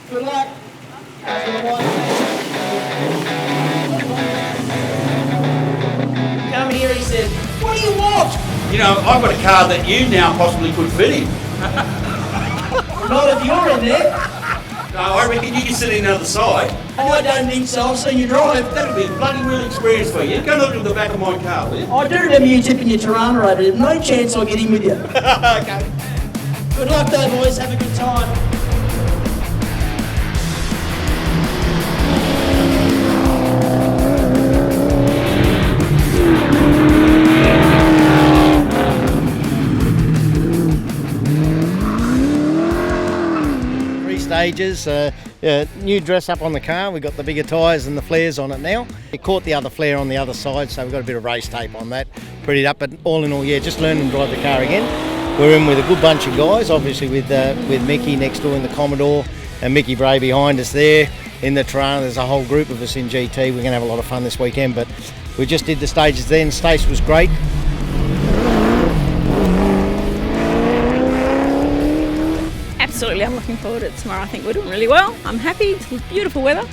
Good luck. Coming here, he says, "What do you want?" You know, I've got a car that you now possibly could fit in. Not if you're in there. No, I reckon you can sit in the other side. I don't think so. I've seen you drive. That'll be a bloody real experience for you. Go look at the back of my car, will you? I do remember you tipping your Tirana over there. No chance I'll get in with you. Okay. Good luck though, boys. Have a good time. Stages, new dress up on the car. We've got the bigger tyres and the flares on it now. It caught the other flare on the other side, so we've got a bit of race tape on that. Prettied up, but all in all, yeah, just learning to drive the car again. We're in with a good bunch of guys, obviously with Mickey next door in the Commodore and Mickey Bray behind us there in the Tirana. There's a whole group of us in GT. We're going to have a lot of fun this weekend, but we just did the stages then. Stacey was great. Absolutely, I'm looking forward to it tomorrow. I think we're doing really well. I'm happy. It's beautiful weather.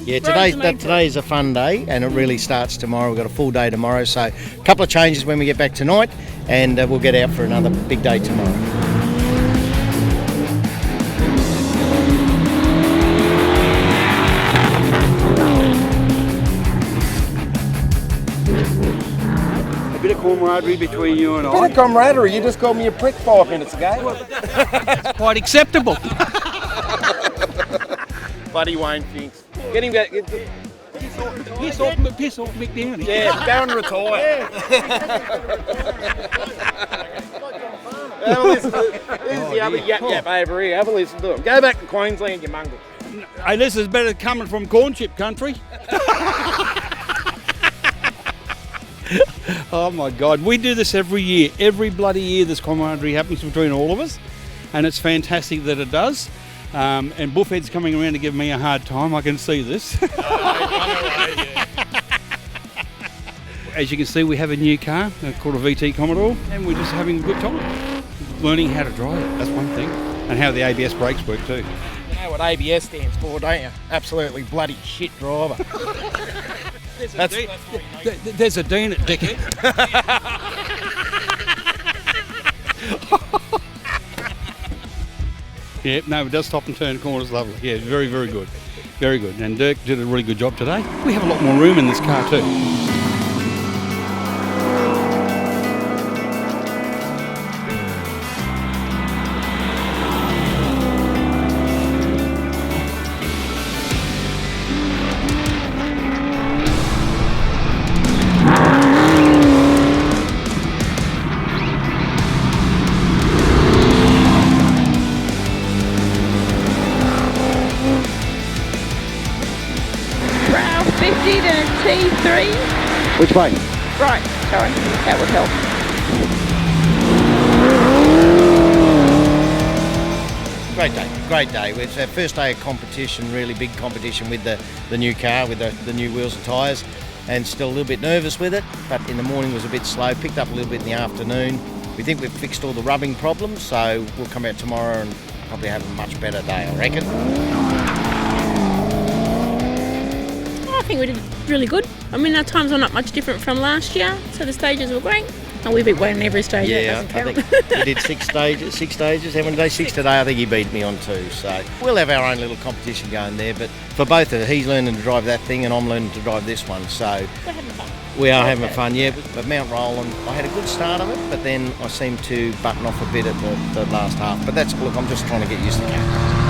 Yeah, today's a fun day, and it really starts tomorrow. We've got a full day tomorrow, so a couple of changes when we get back tonight, and we'll get out for another big day tomorrow. A bit of camaraderie between you and I. A bit of camaraderie? You just called me a prick 5 minutes ago. That's quite acceptable. Buddy Wayne Pfingst. Get him back. Piss off Mick Downey. Yeah, go and retire. Have a listen to this is the other yap over here. Have a listen to him. Go back to Queensland, you mongrel. Hey, this is better coming from corn chip country. Oh my God, we do this every year. Every bloody year this camaraderie happens between all of us, and it's fantastic that it does. And Buffhead's coming around to give me a hard time, I can see this. As you can see, we have a new car called a VT Commodore, and we're just having a good time. Learning how to drive it, that's one thing, and how the ABS brakes work too. You know what ABS stands for, don't you? Absolutely bloody shit driver. There's a D in it, dickhead. Yeah, no, it does stop and turn corners lovely. Yeah, very, very good. Very good. And Dirk did a really good job today. We have a lot more room in this car too. T3. Which way? Right, sorry, that would help. Great day. It's our first day of competition, really big competition with the new car, with the new wheels and tyres, and still a little bit nervous with it, but in the morning was a bit slow, picked up a little bit in the afternoon. We think we've fixed all the rubbing problems, so we'll come out tomorrow and probably have a much better day, I reckon. I think we did really good. I mean, our times are not much different from last year, so the stages were great. And we beat Wayne in every stage. Yeah, I think we did six stages. How many days? Six today. I think he beat me on 2. So we'll have our own little competition going there. But for both of us, he's learning to drive that thing and I'm learning to drive this one. So we're having fun. We are having fun, yeah. But Mount Roland, I had a good start of it, but then I seemed to button off a bit at the last half. But that's, look, I'm just trying to get used to that.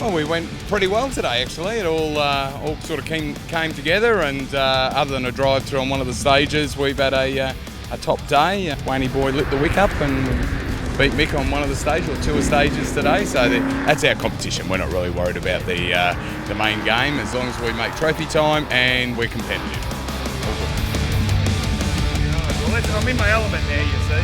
Well, we went pretty well today, actually. It all sort of came together, and other than a drive-through on one of the stages, we've had a top day. Wayne boy lit the wick up and beat Mick on one of the stages, or 2 stages today. So that's our competition. We're not really worried about the main game, as long as we make trophy time and we're competitive. Well, I'm in my element now, you see.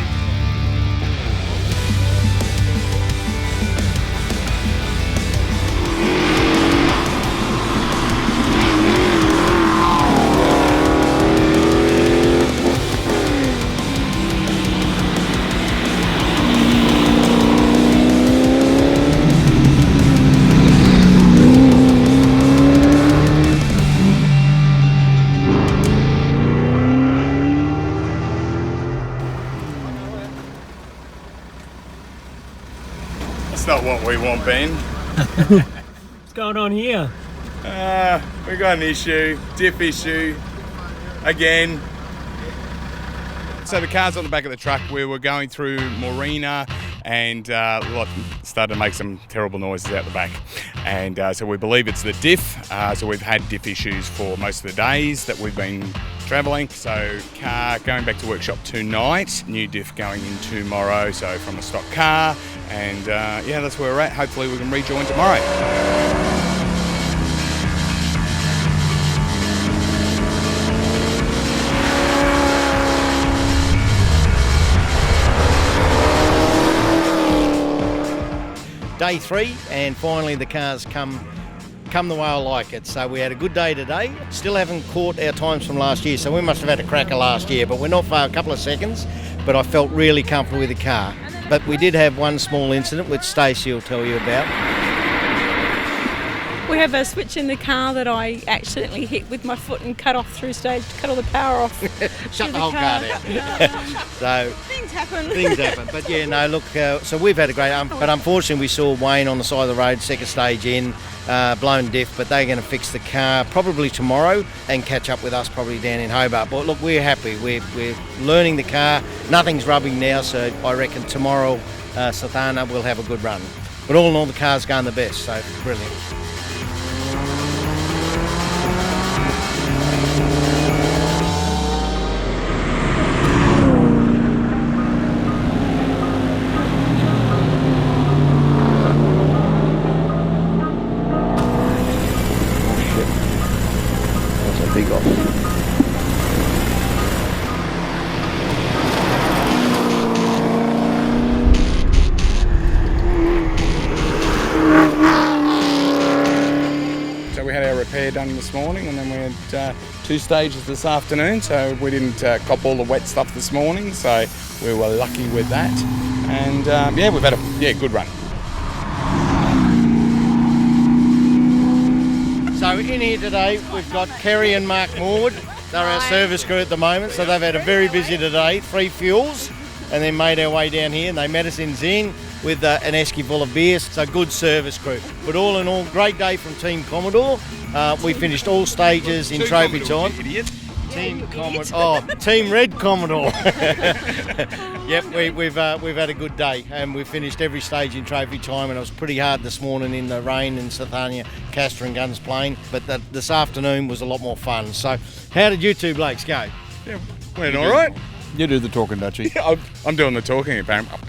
It's not what we want, Ben. What's going on here? We got an issue, diff issue, again. So the car's on the back of the truck. We were going through Morena and started to make some terrible noises out the back. And so we believe it's the diff. So we've had diff issues for most of the days that we've been travelling. So car going back to workshop tonight, new diff going in tomorrow, so from a stock car. And yeah, that's where we're at. Hopefully we can rejoin tomorrow. Day 3, and finally the car's come the way I like it. So we had a good day today. Still haven't caught our times from last year, so we must have had a cracker last year, but we're not far, a couple of seconds, but I felt really comfortable with the car. But we did have one small incident, which Stacey will tell you about. We have a switch in the car that I accidentally hit with my foot and cut off through stage, cut all the power off. Shut the whole car down. So things happen. Things happen. But yeah, no, look, so we've had a great, but unfortunately we saw Wayne on the side of the road, second stage in, blown diff, but they're going to fix the car probably tomorrow and catch up with us probably down in Hobart. But look, we're happy. We're learning the car. Nothing's rubbing now, so I reckon tomorrow Sathana will have a good run. But all in all, the car's going the best, so brilliant. Big off. So we had our repair done this morning, and then we had 2 stages this afternoon, so we didn't cop all the wet stuff this morning, so we were lucky with that. And yeah, we've had a good run. So in here today we've got Kerry and Mark Morwood. They're our service crew at the moment, so they've had a very busy today, 3 fuels, and then made our way down here, and they met us in Zing with an esky full of beers. So good service crew. But all in all, great day from Team Commodore. We finished all stages in trophy time. Team Commodore. Oh, Team Red Commodore. Yep, we've had a good day, and we finished every stage in trophy time, and it was pretty hard this morning in the rain in Sathania, Castor and Guns playing, but this afternoon was a lot more fun. So how did you two blokes go? Yeah, went all right. You do the talking, Dutchie. I'm doing the talking, apparently.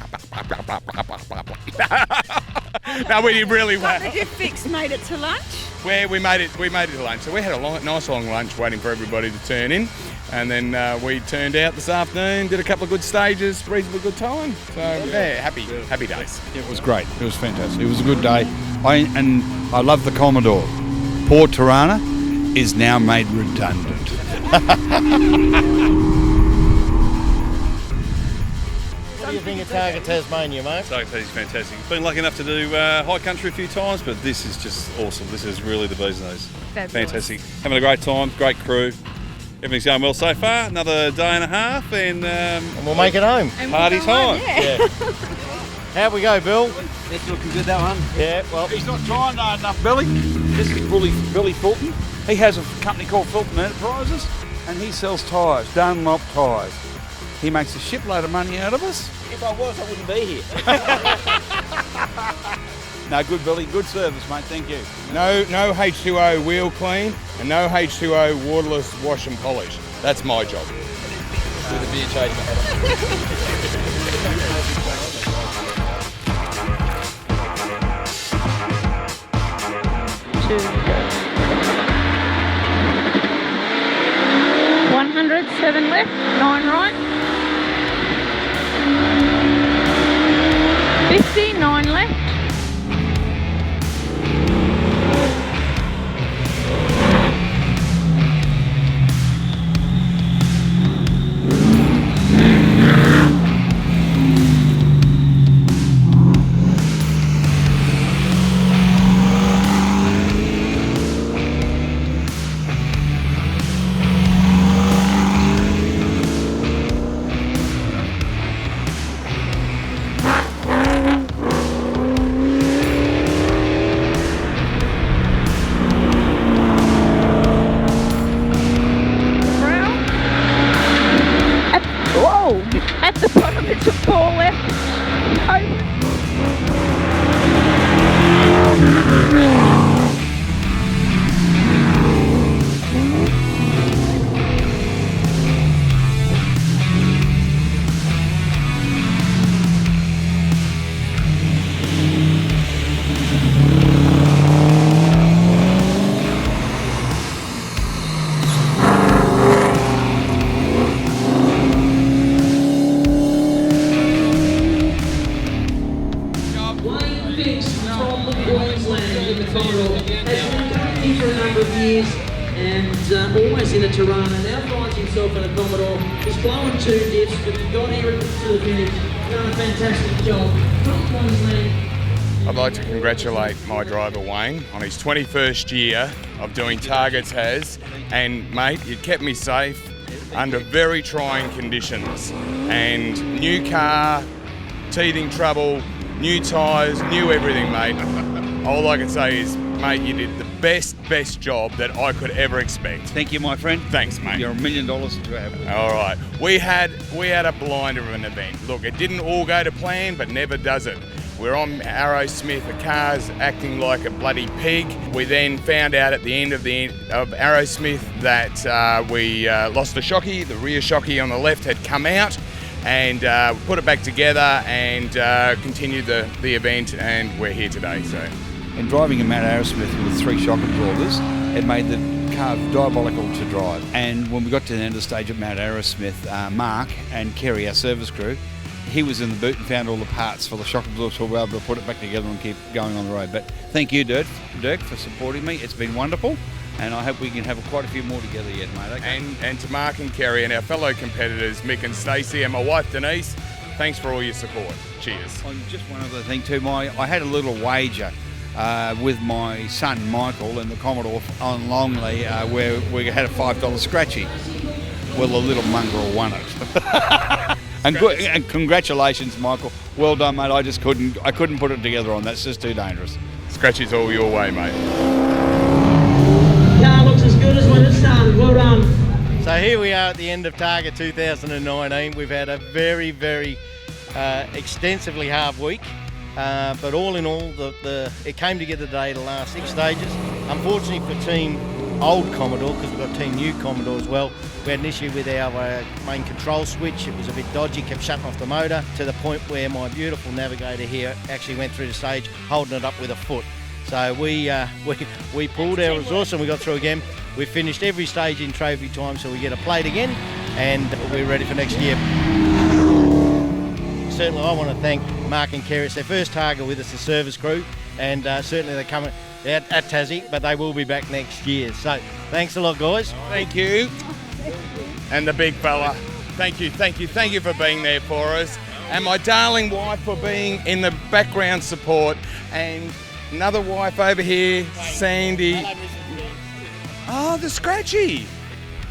No, we did really well. Did you fix made it to lunch? We made it to lunch. So we had a nice long lunch waiting for everybody to turn in, and then we turned out this afternoon, did a couple of good stages, reasonably good time. So yeah, happy days. It was great. It was fantastic. It was a good day. I love the Commodore. Port Tirana is now made redundant. What do you think of Targa Tasmania, mate? Targa Tasmania is fantastic. Been lucky enough to do high country a few times, but this is just awesome. This is really the bee's knees. Fantastic. Having a great time, great crew. Everything's going well so far. Another day and a half, and we'll make it home. Party time. Yeah. How we go, Bill? It's looking good, that one. Yeah, well, He's not trying hard enough, Billy. This is Billy Fulton. He has a company called Fulton Enterprises, and he sells tyres, Dunlop tyres. He makes a shipload of money out of us. If I was, I wouldn't be here. No, good, Billy. Good service, mate. Thank you. No H2O wheel clean and no H2O waterless wash and polish. That's my job. With a beer change. Two. 100, 7 left, 9 right. 50, 9 left. Wayne Pfingst from Queensland in the Commodore has been coming here for a number of years and always in a Tirana. Now finds himself in a Commodore. He's blowing 2 dips, but he got here to the finish. Done a fantastic job from Queensland. I'd like to congratulate my driver Wayne on his 21st year of doing Targa Tas, and mate, you kept me safe under very trying conditions. And new car, teething trouble, new tyres, new everything, mate. All I can say is, mate, you did the best job that I could ever expect. Thank you, my friend. Thanks, mate. You're $1 million to have. All right, we had a blinder of an event. Look, it didn't all go to plan, but never does it. We're on Arrowsmith, the car's acting like a bloody pig. We then found out at the end of Arrowsmith that we lost the shocky. The rear shocky on the left had come out, and put it back together and continued the event, and we're here today. So, And driving in Mount Arrowsmith with 3 shock absorbers, it made the car diabolical to drive. And when we got to the end of the stage at Mount Arrowsmith, Mark and Kerry, our service crew, he was in the boot and found all the parts for the shock absorber, so we were able to put it back together and keep going on the road. But thank you, Dirk, for supporting me. It's been wonderful, and I hope we can have quite a few more together yet, mate. Okay? And to Mark and Kerry and our fellow competitors, Mick and Stacey, and my wife Denise, thanks for all your support. Cheers. Just one other thing too, I had a little wager with my son Michael in the Commodore on Longley where we had a $5 scratchy. Well, the little mongrel won it. And congratulations, Michael. Well done, mate. I couldn't put it together on that. It's just too dangerous. Scratchy's all your way, mate. Car looks as good as when it started. Well done. So here we are at the end of Targa 2019. We've had a very extensively hard week. But all in all, it came together today, the last 6 stages. Unfortunately for Team Old Commodore, because we've got Team New Commodore as well, we had an issue with our main control switch. It was a bit dodgy, kept shutting off the motor, to the point where my beautiful navigator here actually went through the stage holding it up with a foot. So we pulled our resource and we got through again. We finished every stage in trophy time, so we get a plate again, and we're ready for next year. Certainly I want to thank Mark and Kerry. It's their first Targa with us, the service crew, and certainly they're coming out at Tassie, but they will be back next year. So thanks a lot, guys. Thank you. And the big fella, thank you for being there for us. And my darling wife for being in the background support. And another wife over here, Sandy. Oh, the scratchy.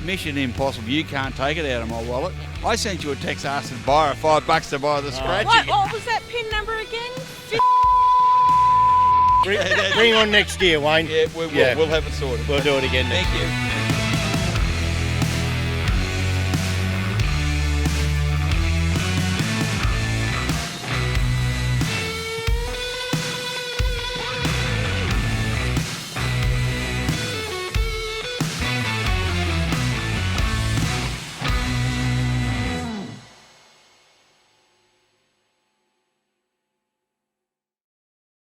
Mission impossible. You can't take it out of my wallet. I sent you a text asking borrow $5 to buy the scratchy. What was that PIN number again? Bring on next year, Wayne. Yeah, we'll have it sorted. We'll do it again. Thank you.